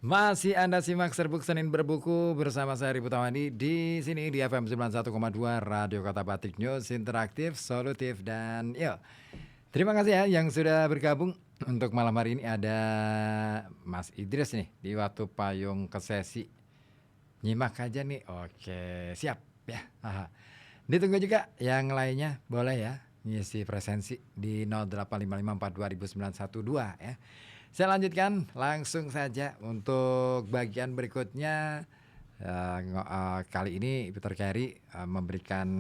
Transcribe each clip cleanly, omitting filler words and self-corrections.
Masih Anda simak Serbuk Senin Berbuku bersama saya Ribu Tawandi di sini di FM 91,2 Radio Kota Batik News interaktif, solutif dan yuk. Terima kasih ya yang sudah bergabung. Untuk malam hari ini ada Mas Idris nih di waktu payung ke sesi. Nyimak aja nih. Oke, siap ya. Aha. Ditunggu juga yang lainnya boleh ya ngisi presensi di 0855422912 ya. Saya lanjutkan langsung saja untuk bagian berikutnya. Kali ini Peter Carey memberikan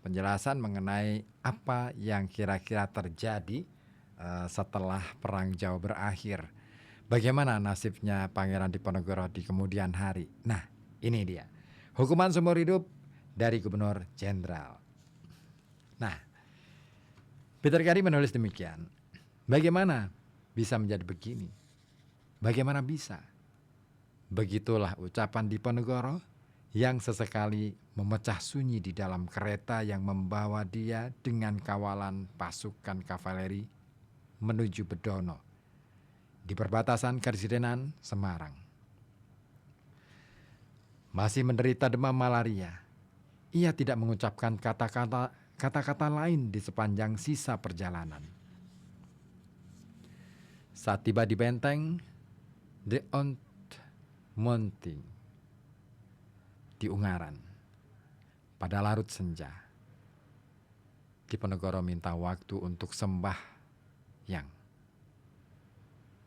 penjelasan mengenai apa yang kira-kira terjadi setelah Perang Jawa berakhir. Bagaimana nasibnya Pangeran Diponegoro di kemudian hari. Nah, ini dia. Hukuman seumur hidup dari Gubernur Jenderal. Nah, Peter Carey menulis demikian. Bagaimana bisa menjadi begini? Bagaimana bisa? Begitulah ucapan Diponegoro yang sesekali memecah sunyi di dalam kereta yang membawa dia dengan kawalan pasukan kavaleri menuju Bedono di perbatasan Karesidenan, Semarang. Masih menderita demam malaria, ia tidak mengucapkan kata-kata lain di sepanjang sisa perjalanan. Saat tiba di benteng De Ontmonting di Ungaran pada larut senja, Diponegoro minta waktu untuk sembahyang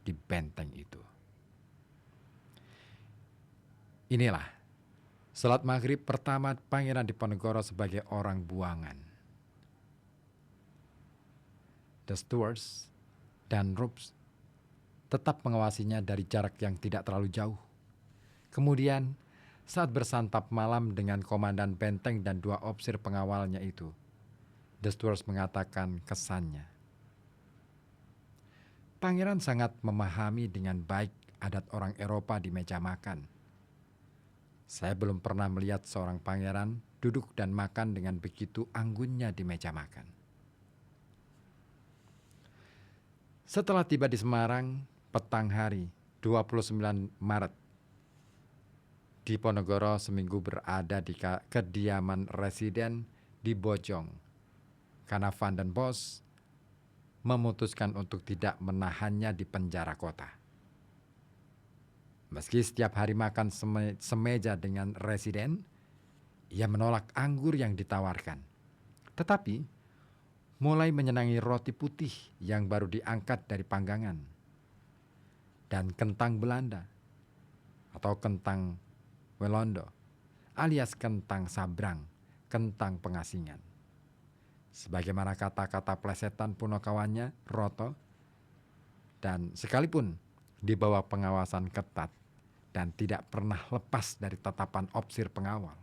di benteng itu. Inilah salat maghrib pertama Pangeran Diponegoro sebagai orang buangan. The stewards dan ropes tetap mengawasinya dari jarak yang tidak terlalu jauh. Kemudian, saat bersantap malam dengan komandan benteng dan dua opsir pengawalnya itu, the stewards mengatakan kesannya. Pangeran sangat memahami dengan baik adat orang Eropa di meja makan. Saya belum pernah melihat seorang pangeran duduk dan makan dengan begitu anggunnya di meja makan. Setelah tiba di Semarang, petang hari 29 Maret, Diponegoro seminggu berada di kediaman residen di Bojong karena Van den Bosch memutuskan untuk tidak menahannya di penjara kota. Meski setiap hari makan semeja dengan residen, ia menolak anggur yang ditawarkan. Tetapi mulai menyenangi roti putih yang baru diangkat dari panggangan dan kentang Belanda atau kentang Welondo alias kentang sabrang, kentang pengasingan. Sebagaimana kata-kata plesetan punakawannya, Roto, dan sekalipun di bawah pengawasan ketat dan tidak pernah lepas dari tatapan opsir pengawal,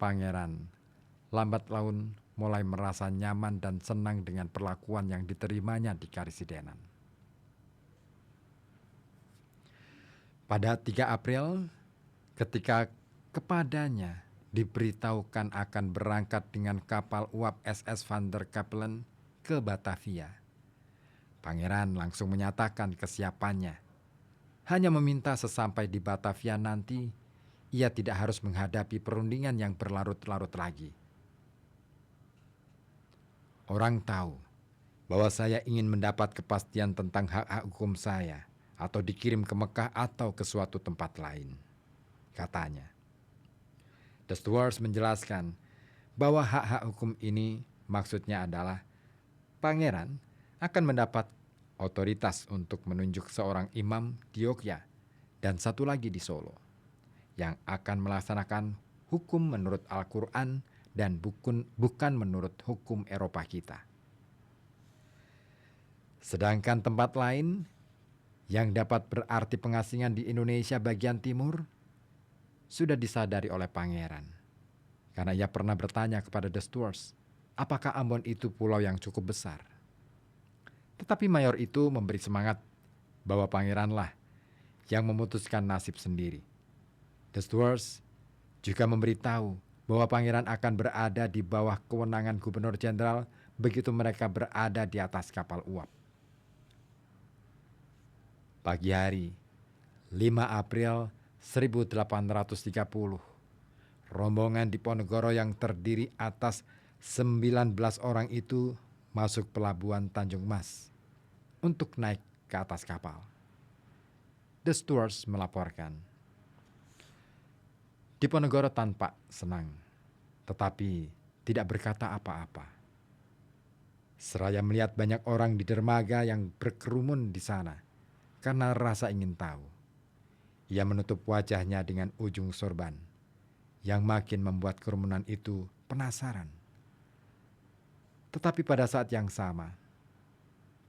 Pangeran lambat laun mulai merasa nyaman dan senang dengan perlakuan yang diterimanya di Karesidenan. Pada 3 April, ketika kepadanya diberitahukan akan berangkat dengan kapal uap SS Van der Capellen ke Batavia, Pangeran langsung menyatakan kesiapannya. Hanya meminta sesampai di Batavia nanti, ia tidak harus menghadapi perundingan yang berlarut-larut lagi. Orang tahu bahwa saya ingin mendapat kepastian tentang hak-hak hukum saya, atau dikirim ke Mekah atau ke suatu tempat lain, katanya. The stewards menjelaskan bahwa hak-hak hukum ini maksudnya adalah Pangeran akan mendapat otoritas untuk menunjuk seorang imam di Yogyakarta dan satu lagi di Solo yang akan melaksanakan hukum menurut Al-Quran dan bukan menurut hukum Eropa kita. Sedangkan tempat lain yang dapat berarti pengasingan di Indonesia bagian timur sudah disadari oleh Pangeran. Karena ia pernah bertanya kepada the stewards, apakah Ambon itu pulau yang cukup besar? Tetapi mayor itu memberi semangat bahwa Pangeranlah yang memutuskan nasib sendiri. The stewards juga memberitahu bahwa Pangeran akan berada di bawah kewenangan Gubernur Jenderal begitu mereka berada di atas kapal uap. Pagi hari, 5 April 1830, rombongan Diponegoro yang terdiri atas 19 orang itu masuk pelabuhan Tanjung Mas untuk naik ke atas kapal. The Stewards melaporkan, Diponegoro tampak senang, tetapi tidak berkata apa-apa. Seraya melihat banyak orang di dermaga yang berkerumun di sana karena rasa ingin tahu. Ia menutup wajahnya dengan ujung sorban, yang makin membuat kerumunan itu penasaran. Tetapi pada saat yang sama,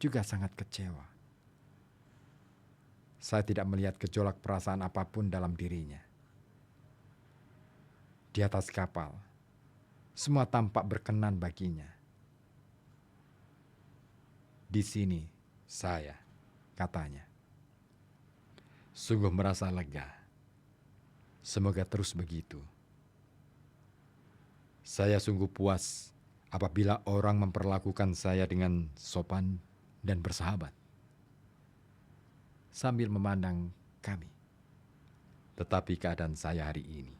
juga sangat kecewa. Saya tidak melihat gejolak perasaan apapun dalam dirinya. Di atas kapal, semua tampak berkenan baginya. Di sini, saya, katanya, sungguh merasa lega. Semoga terus begitu. Saya sungguh puas apabila orang memperlakukan saya dengan sopan dan bersahabat. Sambil memandang kami. Tetapi keadaan saya hari ini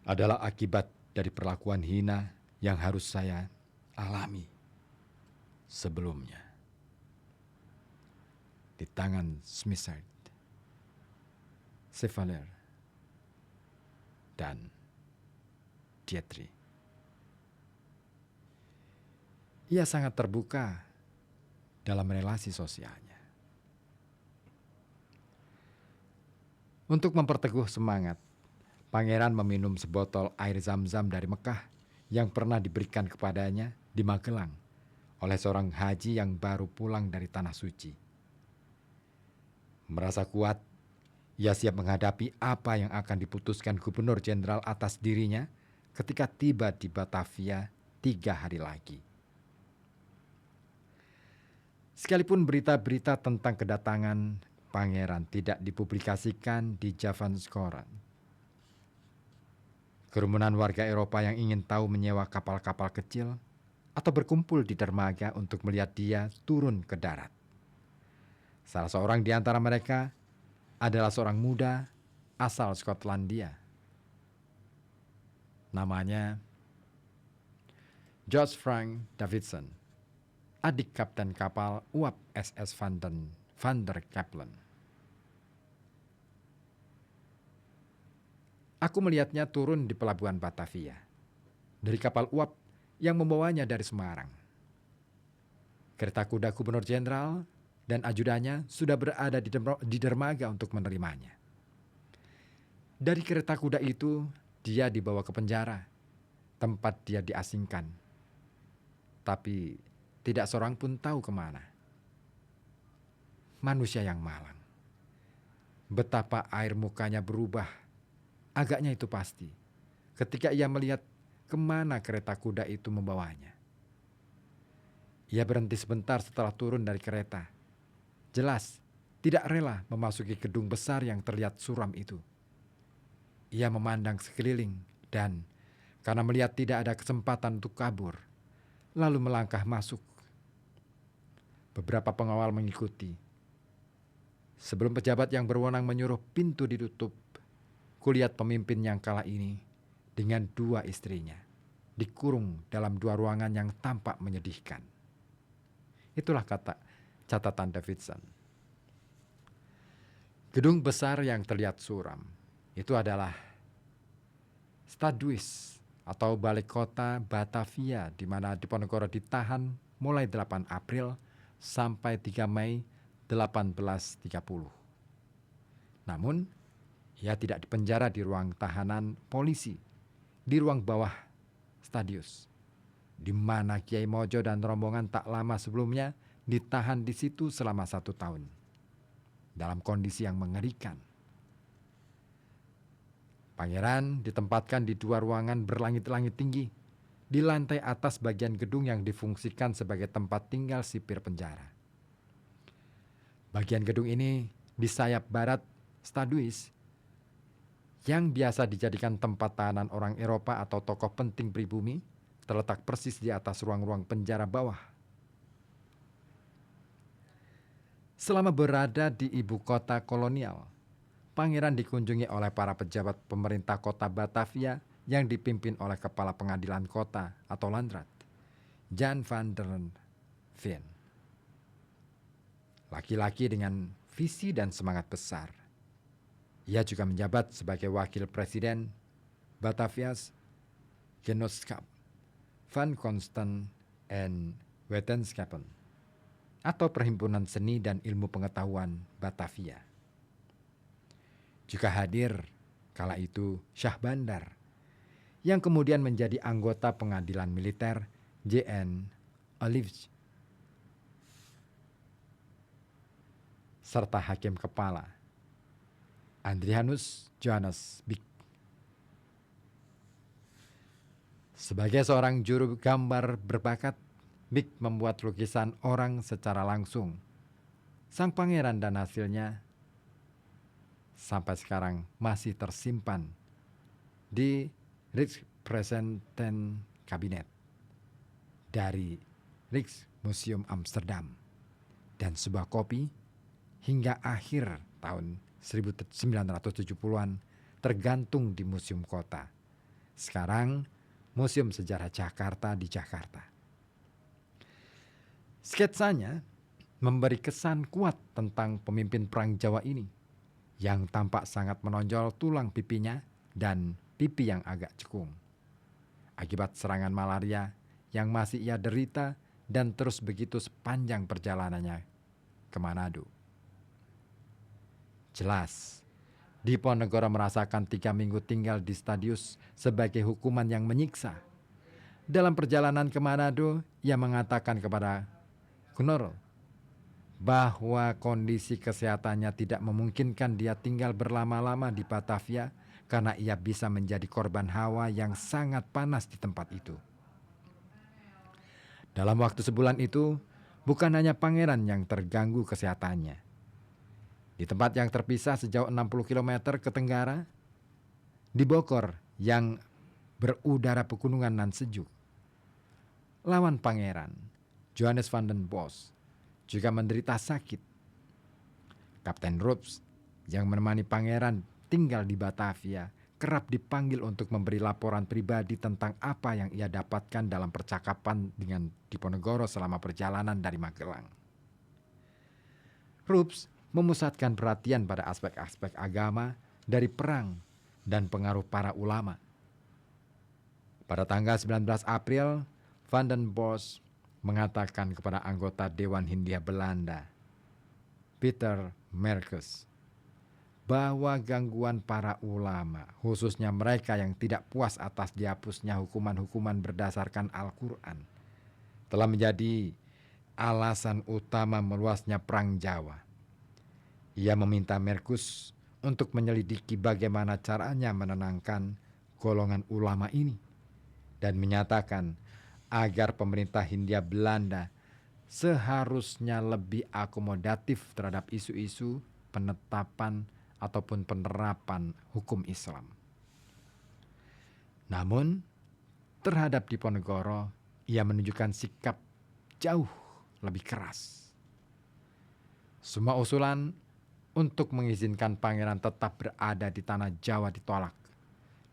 adalah akibat dari perlakuan hina yang harus saya alami sebelumnya. Di tangan Smithside, Chevalier, dan Dietri. Ia sangat terbuka dalam relasi sosialnya. Untuk memperteguh semangat, Pangeran meminum sebotol air zam-zam dari Mekah yang pernah diberikan kepadanya di Magelang oleh seorang haji yang baru pulang dari Tanah Suci. Merasa kuat, ia siap menghadapi apa yang akan diputuskan Gubernur Jenderal atas dirinya ketika tiba di Batavia 3 hari lagi. Sekalipun berita-berita tentang kedatangan Pangeran tidak dipublikasikan di Javanskoran, kerumunan warga Eropa yang ingin tahu menyewa kapal-kapal kecil atau berkumpul di dermaga untuk melihat dia turun ke darat. Salah seorang di antara mereka adalah seorang muda asal Skotlandia. Namanya George Frank Davidson, adik kapten kapal uap SS Van der Kapellen. Aku melihatnya turun di pelabuhan Batavia dari kapal uap yang membawanya dari Semarang. Kereta kuda Gubernur Jenderal dan ajudannya sudah berada di dermaga untuk menerimanya. Dari kereta kuda itu, dia dibawa ke penjara, tempat dia diasingkan. Tapi tidak seorang pun tahu kemana. Manusia yang malang. Betapa air mukanya berubah, agaknya itu pasti, ketika ia melihat kemana kereta kuda itu membawanya. Ia berhenti sebentar setelah turun dari kereta. Jelas, tidak rela memasuki gedung besar yang terlihat suram itu. Ia memandang sekeliling dan karena melihat tidak ada kesempatan untuk kabur, lalu melangkah masuk. Beberapa pengawal mengikuti. Sebelum pejabat yang berwenang menyuruh pintu ditutup, kulihat pemimpin yang kala ini dengan 2 istrinya dikurung dalam 2 ruangan yang tampak menyedihkan. Itulah kata catatan Davidson. Gedung besar yang terlihat suram itu adalah Staduis atau Balai Kota Batavia, di mana Diponegoro ditahan mulai 8 April sampai 3 Mei 1830. Namun, ia tidak dipenjara di ruang tahanan polisi, di ruang bawah Stadius, di mana Kiai Mojo dan rombongan tak lama sebelumnya ditahan di situ selama 1 tahun, dalam kondisi yang mengerikan. Pangeran ditempatkan di 2 ruangan berlangit-langit tinggi, di lantai atas bagian gedung yang difungsikan sebagai tempat tinggal sipir penjara. Bagian gedung ini di sayap barat Staduis, yang biasa dijadikan tempat tahanan orang Eropa atau tokoh penting pribumi, terletak persis di atas ruang-ruang penjara bawah. Selama berada di ibu kota kolonial, pangeran dikunjungi oleh para pejabat pemerintah kota Batavia yang dipimpin oleh kepala pengadilan kota atau Landrat, Jan van der Veen. Laki-laki dengan visi dan semangat besar. Ia juga menjabat sebagai wakil presiden Batavia's Genootschap van Kunsten en Wetenschappen atau Perhimpunan Seni dan Ilmu Pengetahuan Batavia. Juga hadir kala itu Syah Bandar yang kemudian menjadi anggota pengadilan militer JN Olives serta hakim kepala Adrianus Johannes Bik. Sebagai seorang juru gambar berbakat, Bik membuat lukisan orang secara langsung. Sang pangeran dan hasilnya sampai sekarang masih tersimpan di Rijkspresentenkabinet dari Rijksmuseum Amsterdam, dan sebuah kopi hingga akhir tahun 1970-an tergantung di Museum Kota. Sekarang Museum Sejarah Jakarta di Jakarta. Sketsanya memberi kesan kuat tentang pemimpin Perang Jawa ini yang tampak sangat menonjol tulang pipinya dan pipi yang agak cekung akibat serangan malaria yang masih ia derita dan terus begitu sepanjang perjalanannya ke Manado. Jelas, Diponegoro merasakan 3 minggu tinggal di Stadius sebagai hukuman yang menyiksa. Dalam perjalanan ke Manado, ia mengatakan kepada Gunoro bahwa kondisi kesehatannya tidak memungkinkan dia tinggal berlama-lama di Batavia karena ia bisa menjadi korban hawa yang sangat panas di tempat itu. Dalam waktu sebulan itu, bukan hanya pangeran yang terganggu kesehatannya. Di tempat yang terpisah sejauh 60 km ke tenggara, di Bokor yang berudara pegunungan nan sejuk, lawan pangeran, Johannes van den Bos, juga menderita sakit. Kapten Roeps yang menemani pangeran tinggal di Batavia kerap dipanggil untuk memberi laporan pribadi tentang apa yang ia dapatkan dalam percakapan dengan Diponegoro selama perjalanan dari Magelang. Roeps memusatkan perhatian pada aspek-aspek agama dari perang dan pengaruh para ulama. Pada tanggal 19 April, Van den Bos mengatakan kepada anggota Dewan Hindia Belanda, Peter Merkes, bahwa gangguan para ulama, khususnya mereka yang tidak puas atas dihapusnya hukuman-hukuman berdasarkan Al-Quran, telah menjadi alasan utama meluasnya Perang Jawa. Ia meminta Merkes untuk menyelidiki bagaimana caranya menenangkan golongan ulama ini dan menyatakan agar pemerintah Hindia Belanda seharusnya lebih akomodatif terhadap isu-isu penetapan ataupun penerapan hukum Islam. Namun, terhadap Diponegoro, ia menunjukkan sikap jauh lebih keras. Semua usulan untuk mengizinkan pangeran tetap berada di tanah Jawa ditolak,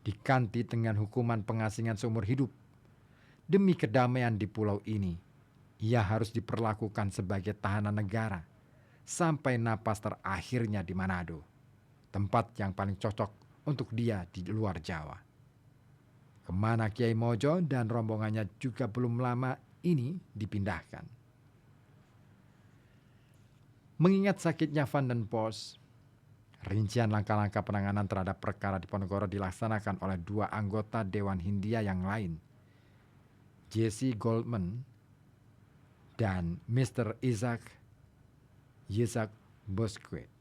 diganti dengan hukuman pengasingan seumur hidup. Demi kedamaian di pulau ini, ia harus diperlakukan sebagai tahanan negara sampai napas terakhirnya di Manado, tempat yang paling cocok untuk dia di luar Jawa. Kemana Kiai Mojo dan rombongannya juga belum lama ini dipindahkan. Mengingat sakitnya Van den Bos, rincian langkah-langkah penanganan terhadap perkara Diponegoro dilaksanakan oleh 2 anggota Dewan Hindia yang lain, J.C. Goldman dan Mr. Isaac Bosquet,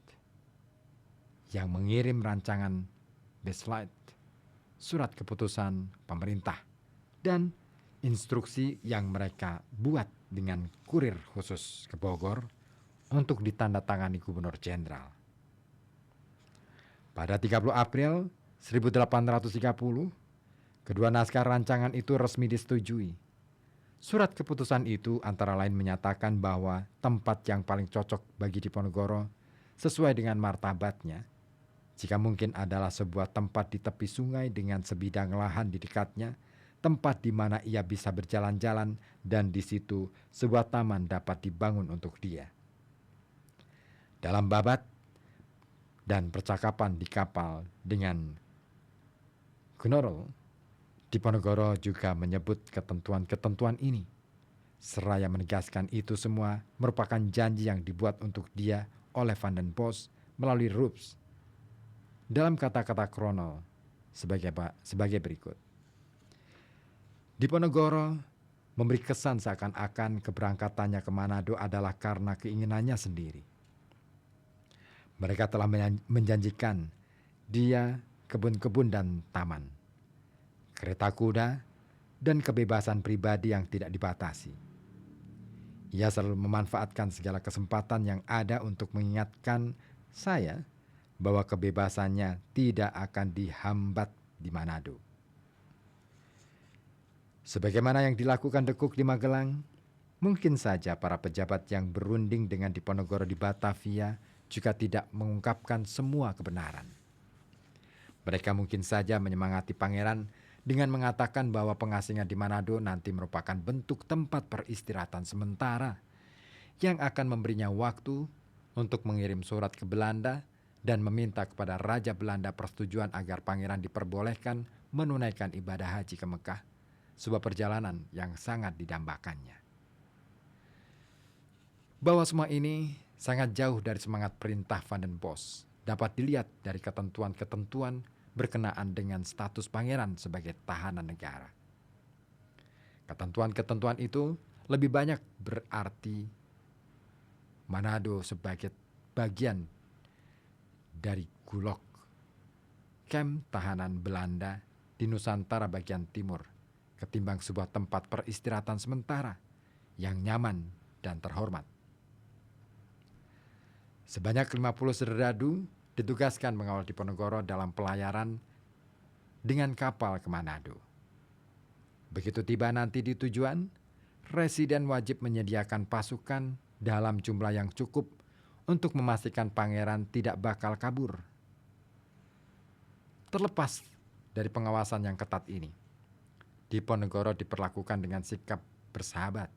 yang mengirim rancangan Beslide, surat keputusan pemerintah, dan instruksi yang mereka buat dengan kurir khusus ke Bogor untuk ditandatangani Gubernur Jenderal. Pada 30 April 1830, kedua naskah rancangan itu resmi disetujui. Surat keputusan itu antara lain menyatakan bahwa tempat yang paling cocok bagi Diponegoro sesuai dengan martabatnya, jika mungkin adalah sebuah tempat di tepi sungai dengan sebidang lahan di dekatnya, tempat di mana ia bisa berjalan-jalan dan di situ sebuah taman dapat dibangun untuk dia. Dalam babat dan percakapan di kapal dengan Knorrel, Diponegoro juga menyebut ketentuan-ketentuan ini, seraya menegaskan itu semua merupakan janji yang dibuat untuk dia oleh Van den Bosch melalui Rups. Dalam kata-kata Knorrel sebagai berikut. Diponegoro memberi kesan seakan-akan keberangkatannya ke Manado adalah karena keinginannya sendiri. Mereka telah menjanjikan dia kebun-kebun dan taman, kereta kuda, dan kebebasan pribadi yang tidak dibatasi. Ia selalu memanfaatkan segala kesempatan yang ada untuk mengingatkan saya bahwa kebebasannya tidak akan dihambat di Manado. Sebagaimana yang dilakukan De Cook di Magelang, mungkin saja para pejabat yang berunding dengan Diponegoro di Batavia juga tidak mengungkapkan semua kebenaran. Mereka mungkin saja menyemangati pangeran dengan mengatakan bahwa pengasingan di Manado nanti merupakan bentuk tempat peristirahatan sementara yang akan memberinya waktu untuk mengirim surat ke Belanda dan meminta kepada Raja Belanda persetujuan agar pangeran diperbolehkan menunaikan ibadah haji ke Mekah, sebuah perjalanan yang sangat didambakannya. Bahwa semua ini sangat jauh dari semangat perintah Van den Bosch dapat dilihat dari ketentuan-ketentuan berkenaan dengan status pangeran sebagai tahanan negara. Ketentuan-ketentuan itu lebih banyak berarti Manado sebagai bagian dari Gulog, kamp tahanan Belanda di Nusantara bagian timur, ketimbang sebuah tempat peristirahatan sementara yang nyaman dan terhormat. Sebanyak 50 serdadu ditugaskan mengawal Diponegoro dalam pelayaran dengan kapal ke Manado. Begitu tiba nanti di tujuan, residen wajib menyediakan pasukan dalam jumlah yang cukup untuk memastikan pangeran tidak bakal kabur. Terlepas dari pengawasan yang ketat ini, Diponegoro diperlakukan dengan sikap bersahabat,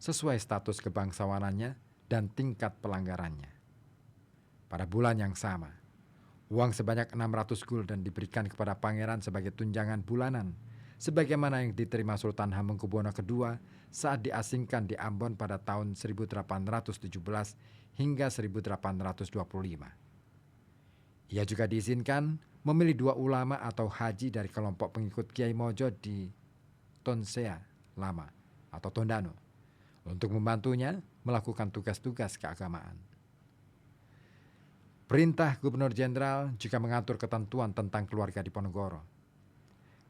sesuai status kebangsawanannya dan tingkat pelanggarannya. Pada bulan yang sama, uang sebanyak 600 gulden diberikan kepada pangeran sebagai tunjangan bulanan, sebagaimana yang diterima Sultan Hamengkubuwono II saat diasingkan di Ambon pada tahun 1817 hingga 1825. Ia juga diizinkan memilih 2 ulama atau haji dari kelompok pengikut Kiai Mojo di Tonsea Lama atau Tondano untuk membantunya melakukan tugas-tugas keagamaan. Perintah Gubernur Jenderal juga mengatur ketentuan tentang keluarga Diponegoro,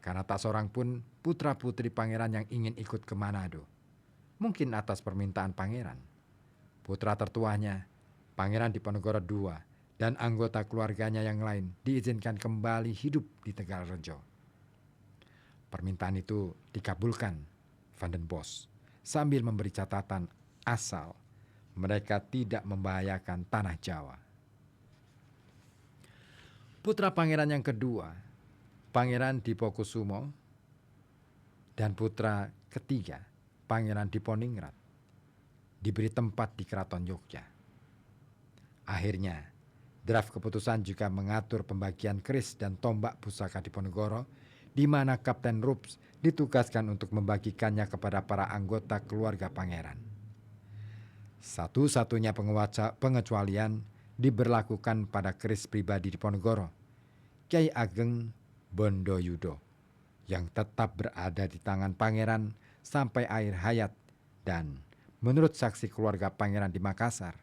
karena tak seorang pun putra-putri pangeran yang ingin ikut ke Manado, mungkin atas permintaan pangeran. Putra tertuanya, Pangeran Diponegoro II, dan anggota keluarganya yang lain diizinkan kembali hidup di Tegalrejo. Permintaan itu dikabulkan Van den Bosch sambil memberi catatan asal mereka tidak membahayakan tanah Jawa. Putra pangeran yang kedua, Pangeran Dipokusumo, dan putra ketiga, Pangeran Diponingrat, diberi tempat di Keraton Yogyakarta. Akhirnya, draft keputusan juga mengatur pembagian keris dan tombak pusaka Diponegoro, di mana Kapten Rups ditugaskan untuk membagikannya kepada para anggota keluarga pangeran. Satu-satunya pengecualian diberlakukan pada keris pribadi Diponegoro, Kyai Ageng Bondoyudo, yang tetap berada di tangan pangeran sampai akhir hayat dan menurut saksi keluarga pangeran di Makassar,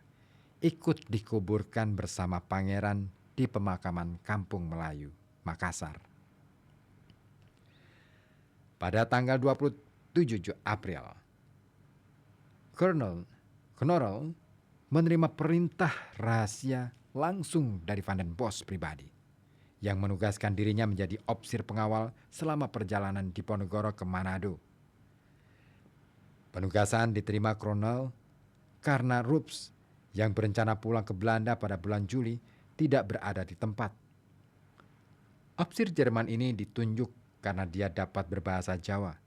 ikut dikuburkan bersama pangeran di pemakaman Kampung Melayu, Makassar. Pada tanggal 27 April, Knorrel menerima perintah rahasia langsung dari Van den Bosch pribadi, yang menugaskan dirinya menjadi opsir pengawal selama perjalanan Diponegoro ke Manado. Penugasan diterima kolonel karena Rups yang berencana pulang ke Belanda pada bulan Juli tidak berada di tempat. Opsir Jerman ini ditunjuk karena dia dapat berbahasa Jawa,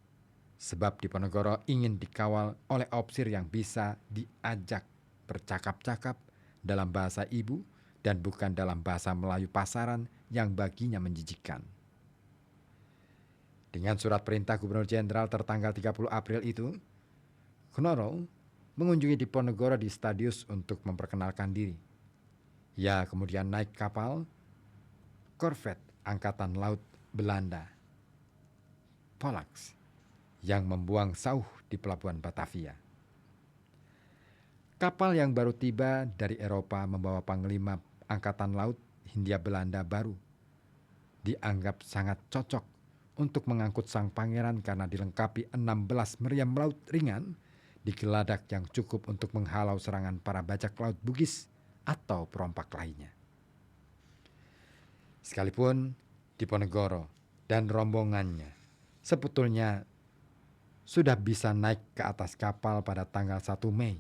sebab Diponegoro ingin dikawal oleh opsir yang bisa diajak bercakap-cakap dalam bahasa ibu dan bukan dalam bahasa Melayu pasaran yang baginya menjijikkan. Dengan surat perintah Gubernur Jenderal tertanggal 30 April itu, Knoro mengunjungi Diponegoro di Stadius untuk memperkenalkan diri. Ia kemudian naik kapal korvet Angkatan Laut Belanda, Pollux, yang membuang sauh di pelabuhan Batavia. Kapal yang baru tiba dari Eropa membawa Panglima Angkatan Laut Hindia Belanda baru. Dianggap sangat cocok untuk mengangkut sang pangeran karena dilengkapi 16 meriam laut ringan di geladak yang cukup untuk menghalau serangan para bajak laut Bugis atau perompak lainnya. Sekalipun Diponegoro dan rombongannya sebetulnya sudah bisa naik ke atas kapal pada tanggal 1 Mei.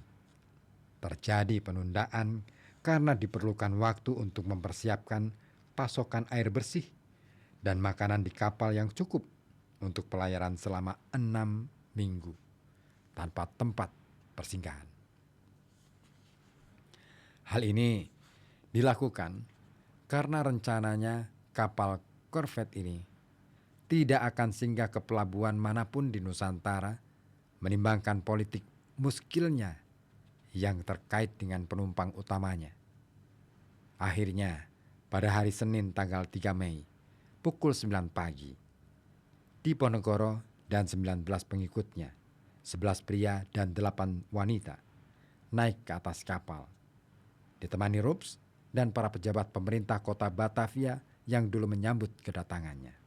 Terjadi penundaan karena diperlukan waktu untuk mempersiapkan pasokan air bersih dan makanan di kapal yang cukup untuk pelayaran selama 6 minggu tanpa tempat persinggahan. Hal ini dilakukan karena rencananya kapal korvet ini tidak akan singgah ke pelabuhan manapun di Nusantara, menimbangkan politik muskilnya yang terkait dengan penumpang utamanya. Akhirnya, pada hari Senin tanggal 3 Mei, pukul 9 pagi, Diponegoro dan 19 pengikutnya, 11 pria dan 8 wanita, naik ke atas kapal, ditemani Rups dan para pejabat pemerintah kota Batavia yang dulu menyambut kedatangannya.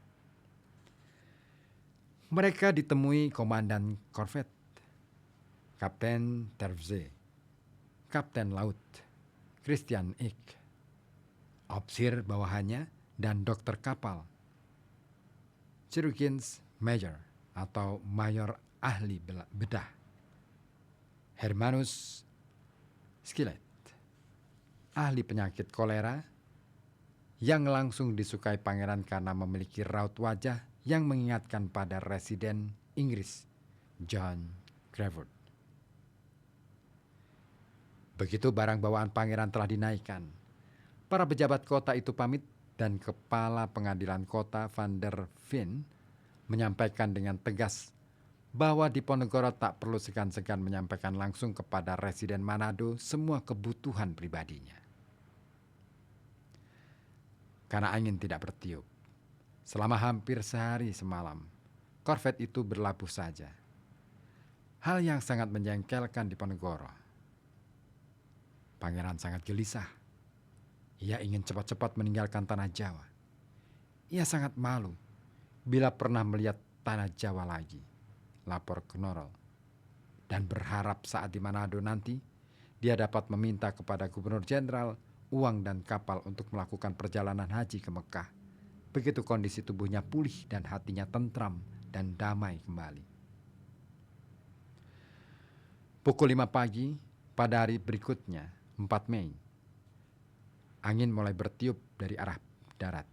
Mereka ditemui Komandan Korvet, Kapten Tervze, Kapten Laut Christian Ick, opsir bawahannya, dan dokter kapal, Chirurgeons Major atau mayor ahli bedah, Hermanus Skillet, ahli penyakit kolera yang langsung disukai pangeran karena memiliki raut wajah yang mengingatkan pada residen Inggris John Crawford. Begitu barang bawaan pangeran telah dinaikkan, para pejabat kota itu pamit dan kepala pengadilan kota Van der Veen menyampaikan dengan tegas bahwa Diponegoro tak perlu segan-segan menyampaikan langsung kepada residen Manado semua kebutuhan pribadinya. Karena angin tidak bertiup, selama hampir sehari semalam, korvet itu berlabuh saja. Hal yang sangat menjengkelkan Diponegoro. Pangeran sangat gelisah. Ia ingin cepat-cepat meninggalkan tanah Jawa. Ia sangat malu bila pernah melihat tanah Jawa lagi, lapor Knoro, dan berharap saat di Manado nanti dia dapat meminta kepada Gubernur Jenderal uang dan kapal untuk melakukan perjalanan haji ke Mekah. Begitu kondisi tubuhnya pulih dan hatinya tentram dan damai kembali. Pukul 5 pagi pada hari berikutnya, 4 Mei, angin mulai bertiup dari arah darat.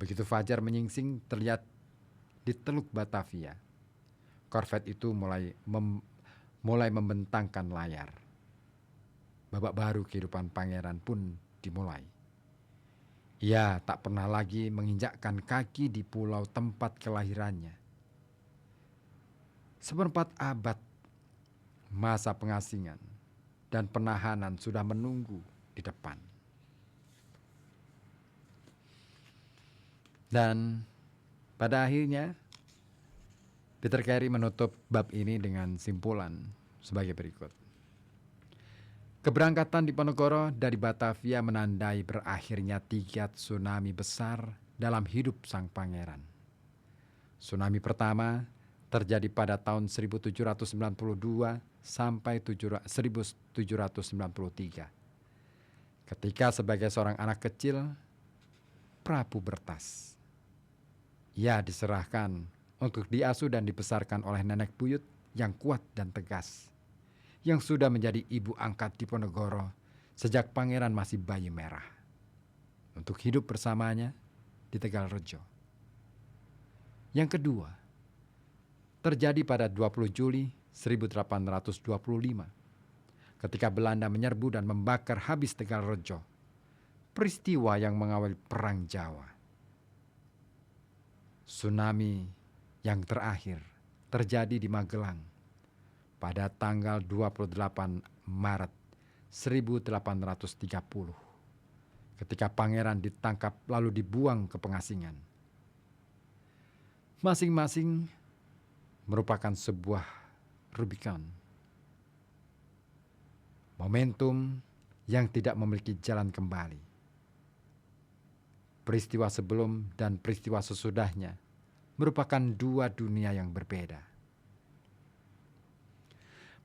Begitu fajar menyingsing terlihat di Teluk Batavia, korvet itu mulai membentangkan layar. Babak baru kehidupan pangeran pun dimulai. Ia tak pernah lagi menginjakkan kaki di pulau tempat kelahirannya. Seperempat abad masa pengasingan dan penahanan sudah menunggu di depan. Dan pada akhirnya Peter Carey menutup bab ini dengan simpulan sebagai berikut. Keberangkatan Diponegoro dari Batavia menandai berakhirnya 3 tsunami besar dalam hidup sang pangeran. Tsunami pertama terjadi pada tahun 1792 sampai 1793. Ketika sebagai seorang anak kecil, Prabu Bertas, ia diserahkan untuk diasuh dan dibesarkan oleh nenek buyut yang kuat dan tegas, yang sudah menjadi ibu angkat Diponegoro sejak pangeran masih bayi merah, untuk hidup bersamanya di Tegalrejo. Yang kedua, terjadi pada 20 Juli 1825, ketika Belanda menyerbu dan membakar habis Tegalrejo, peristiwa yang mengawali Perang Jawa. Tsunami yang terakhir terjadi di Magelang pada tanggal 28 Maret 1830, ketika pangeran ditangkap lalu dibuang ke pengasingan. Masing-masing merupakan sebuah Rubicon, momentum yang tidak memiliki jalan kembali. Peristiwa sebelum dan peristiwa sesudahnya merupakan dua dunia yang berbeda.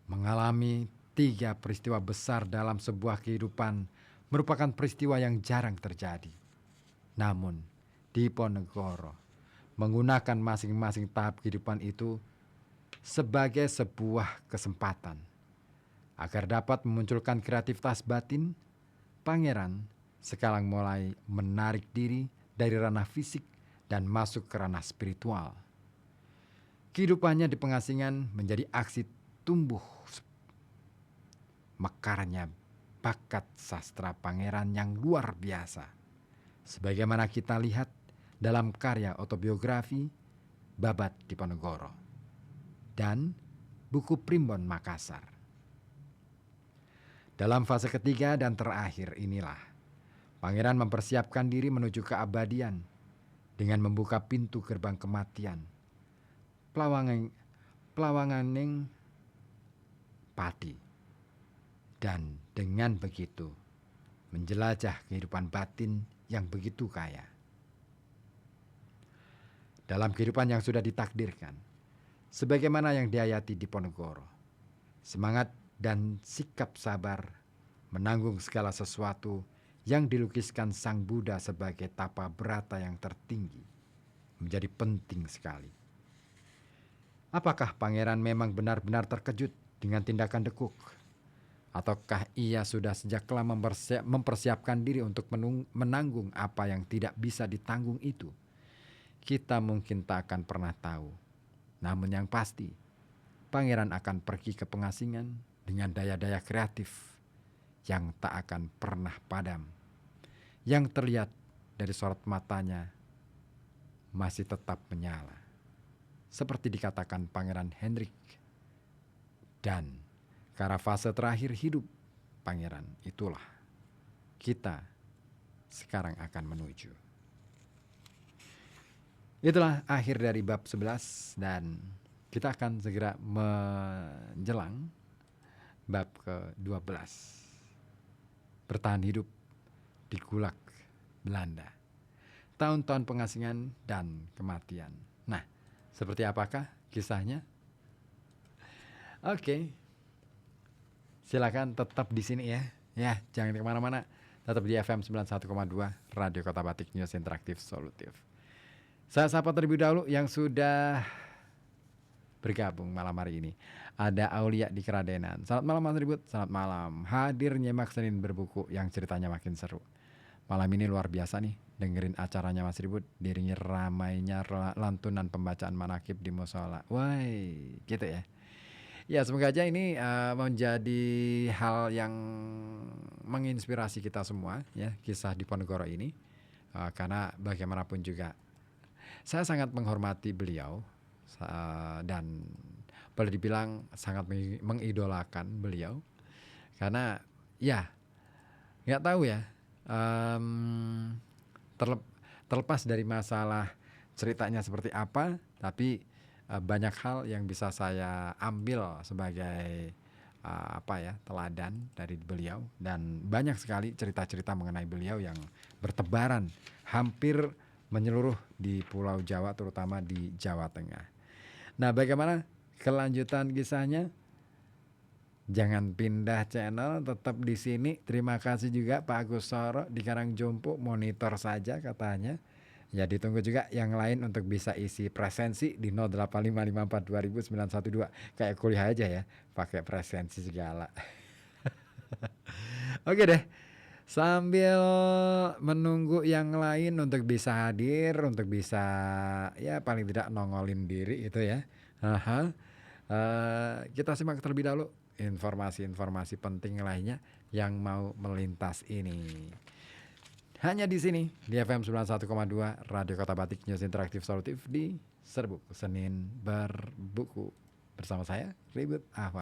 Mengalami 3 peristiwa besar dalam sebuah kehidupan merupakan peristiwa yang jarang terjadi. Namun, Diponegoro menggunakan masing-masing tahap kehidupan itu sebagai sebuah kesempatan agar dapat memunculkan kreativitas batin. Pangeran sekarang mulai menarik diri dari ranah fisik dan masuk ke ranah spiritual. Kehidupannya di pengasingan menjadi aksi tumbuh mekarnya bakat sastra pangeran yang luar biasa, sebagaimana kita lihat dalam karya autobiografi Babat Diponegoro dan buku Primbon Makassar. Dalam fase ketiga dan terakhir inilah pangeran mempersiapkan diri menuju keabadian dengan membuka pintu gerbang kematian, Plawanganing Pati, dan dengan begitu menjelajah kehidupan batin yang begitu kaya. Dalam kehidupan yang sudah ditakdirkan, sebagaimana yang dihayati Diponegoro, semangat dan sikap sabar menanggung segala sesuatu yang dilukiskan Sang Buddha sebagai tapa berata yang tertinggi menjadi penting sekali. Apakah pangeran memang benar-benar terkejut dengan tindakan dekuk? Ataukah ia sudah sejak lama mempersiapkan diri untuk menanggung apa yang tidak bisa ditanggung itu? Kita mungkin tak akan pernah tahu. Namun yang pasti, pangeran akan pergi ke pengasingan dengan daya-daya kreatif yang tak akan pernah padam. Yang terlihat dari sorot matanya masih tetap menyala, seperti dikatakan Pangeran Hendrik. Dan karena fase terakhir hidup pangeran itulah kita sekarang akan menuju. Itulah akhir dari bab 11 dan kita akan segera menjelang bab ke-12. Bertahan hidup di Gulag Belanda. Tahun-tahun pengasingan dan kematian. Nah, seperti apakah kisahnya? Oke. Silakan tetap di sini ya. Ya, jangan kemana-mana. Tetap di FM 91,2 Radio Kota Batik, News Interaktif Solutif. Saya sapa terlebih dahulu yang sudah bergabung malam hari ini. Ada Aulia di Keradenan. Selamat malam Mas Ribut, selamat malam. Hadir nyemak Senin berbuku yang ceritanya makin seru. Malam ini luar biasa nih, dengerin acaranya Mas Ribut, diringi ramainya lantunan pembacaan manakib di musola. Wah, gitu ya. Ya, semoga aja ini menjadi hal yang menginspirasi kita semua ya, kisah Diponegoro ini. Karena bagaimanapun juga saya sangat menghormati beliau dan boleh dibilang sangat mengidolakan beliau. Karena ya nggak tahu ya, terlepas dari masalah ceritanya seperti apa, tapi banyak hal yang bisa saya ambil sebagai teladan dari beliau, dan banyak sekali cerita-cerita mengenai beliau yang bertebaran hampir menyeluruh di Pulau Jawa, terutama di Jawa Tengah. Nah, bagaimana kelanjutan kisahnya? Jangan pindah channel, tetap di sini. Terima kasih juga Pak Agus Soro di Karangjompo, monitor saja katanya. Ya ditunggu juga yang lain untuk bisa isi presensi di 0855420912. Kayak kuliah aja ya, pakai presensi segala. Oke deh, sambil menunggu yang lain untuk bisa hadir, untuk bisa ya paling tidak nongolin diri itu ya. Aha. Kita simak terlebih dahulu informasi-informasi penting lainnya yang mau melintas ini. Hanya di sini di FM 91,2 Radio Kota Batik, News Interaktif Solutif di Serbuk Senin Berbuku. Bersama saya Ribut Ahmad.